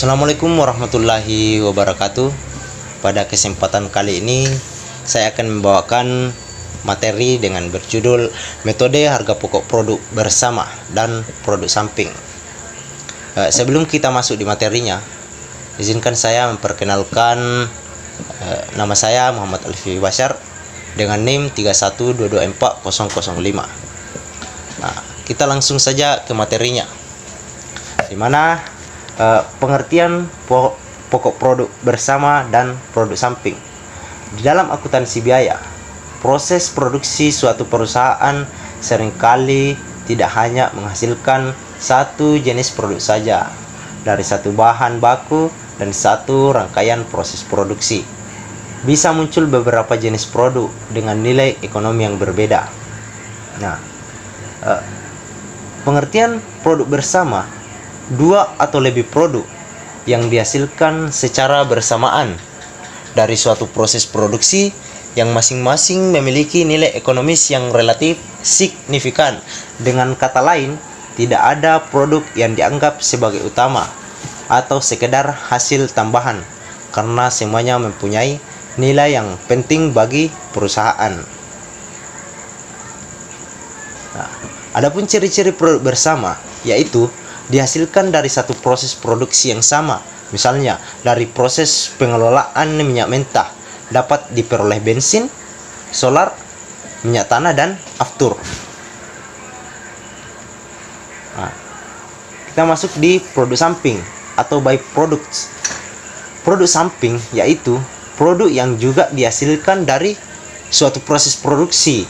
Assalamualaikum warahmatullahi wabarakatuh. Pada kesempatan kali ini saya akan membawakan materi dengan berjudul metode harga pokok produk bersama dan produk samping. Sebelum kita masuk di materinya, izinkan saya memperkenalkan nama saya Muhammad Alfi Bashar dengan NIM 312240005. Nah, kita langsung saja ke materinya, di mana pengertian pokok produk bersama dan produk samping. Di dalam akuntansi biaya, proses produksi suatu perusahaan seringkali tidak hanya menghasilkan satu jenis produk saja dari satu bahan baku dan satu rangkaian proses produksi. Bisa muncul beberapa jenis produk dengan nilai ekonomi yang berbeda. Nah, pengertian produk bersama, dua atau lebih produk yang dihasilkan secara bersamaan dari suatu proses produksi yang masing-masing memiliki nilai ekonomis yang relatif signifikan. Dengan kata lain, tidak ada produk yang dianggap sebagai utama atau sekedar hasil tambahan, karena semuanya mempunyai nilai yang penting bagi perusahaan. Nah, adapun ciri-ciri produk bersama yaitu dihasilkan dari satu proses produksi yang sama. Misalnya, dari proses pengelolaan minyak mentah dapat diperoleh bensin, solar, minyak tanah, dan aftur. Nah, kita masuk di produk samping atau byproducts. Produk samping yaitu produk yang juga dihasilkan dari suatu proses produksi,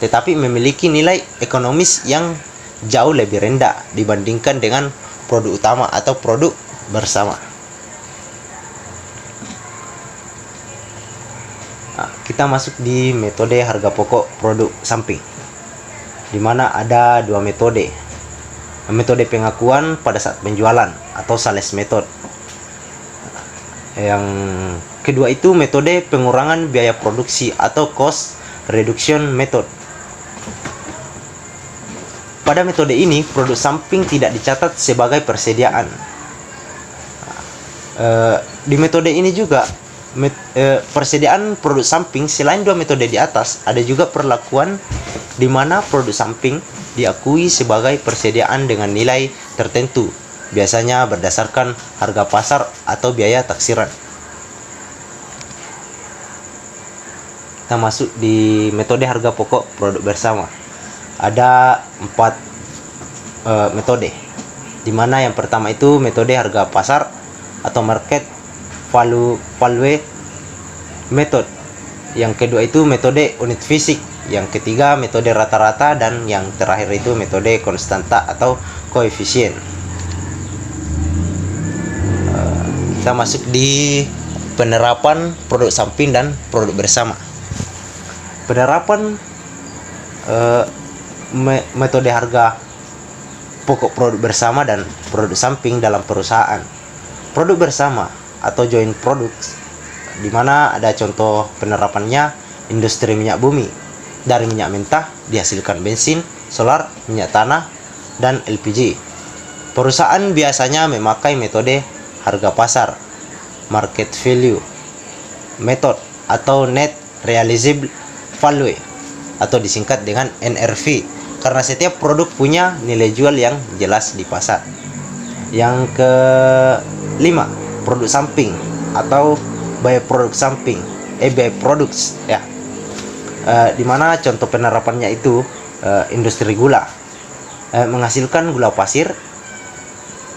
tetapi memiliki nilai ekonomis yang jauh lebih rendah dibandingkan dengan produk utama atau produk bersama. Nah, kita masuk di metode harga pokok produk samping, di mana ada dua metode. Metode pengakuan pada saat penjualan atau sales method. Yang kedua itu metode pengurangan biaya produksi atau cost reduction method. Pada metode ini, produk samping tidak dicatat sebagai persediaan. Di metode ini juga, persediaan produk samping selain dua metode di atas, ada juga perlakuan di mana produk samping diakui sebagai persediaan dengan nilai tertentu, biasanya berdasarkan harga pasar atau biaya taksiran. Kita masuk di metode harga pokok produk bersama. Ada 4 metode, di mana yang pertama itu metode harga pasar atau market value method. Yang kedua itu metode unit fisik. Yang ketiga metode rata-rata, dan yang terakhir itu metode konstanta atau koefisien. Kita masuk di penerapan produk samping dan produk bersama. Penerapan metode harga pokok produk bersama dan produk samping dalam perusahaan. Produk bersama atau joint products, di mana ada contoh penerapannya industri minyak bumi. Dari minyak mentah dihasilkan bensin, solar, minyak tanah, dan LPG. Perusahaan biasanya memakai metode harga pasar, market value method, atau net realizable value atau disingkat dengan NRV, karena setiap produk punya nilai jual yang jelas di pasar. Yang kelima, produk samping atau byproduct samping, byproducts ya. Di mana contoh penerapannya itu industri gula, menghasilkan gula pasir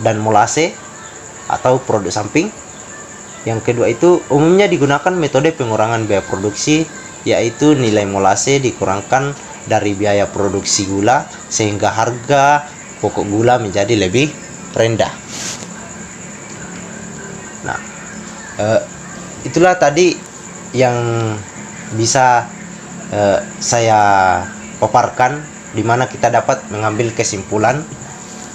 dan molase atau produk samping. Yang kedua itu umumnya digunakan metode pengurangan biaya produksi, yaitu nilai molase dikurangkan dari biaya produksi gula sehingga harga pokok gula menjadi lebih rendah. Nah, itulah tadi yang bisa saya paparkan, di mana kita dapat mengambil kesimpulan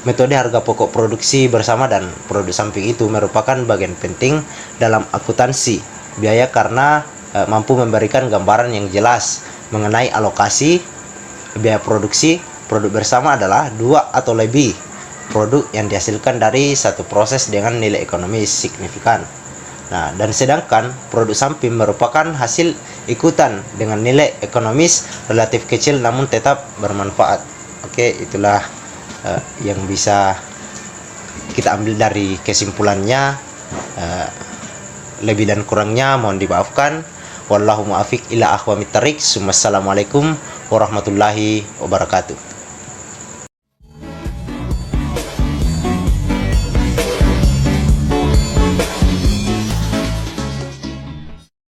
metode harga pokok produksi bersama dan produk samping itu merupakan bagian penting dalam akuntansi biaya, karena mampu memberikan gambaran yang jelas mengenai alokasi biaya produksi. Produk bersama adalah dua atau lebih produk yang dihasilkan dari satu proses dengan nilai ekonomis signifikan. Nah, dan sedangkan produk samping merupakan hasil ikutan dengan nilai ekonomis relatif kecil namun tetap bermanfaat. Oke, itulah yang bisa kita ambil dari kesimpulannya. Lebih dan kurangnya mohon dimaafkan. Wallahu muafiq ila aqwamit thariq. Wassalamualaikum warahmatullahi wabarakatuh.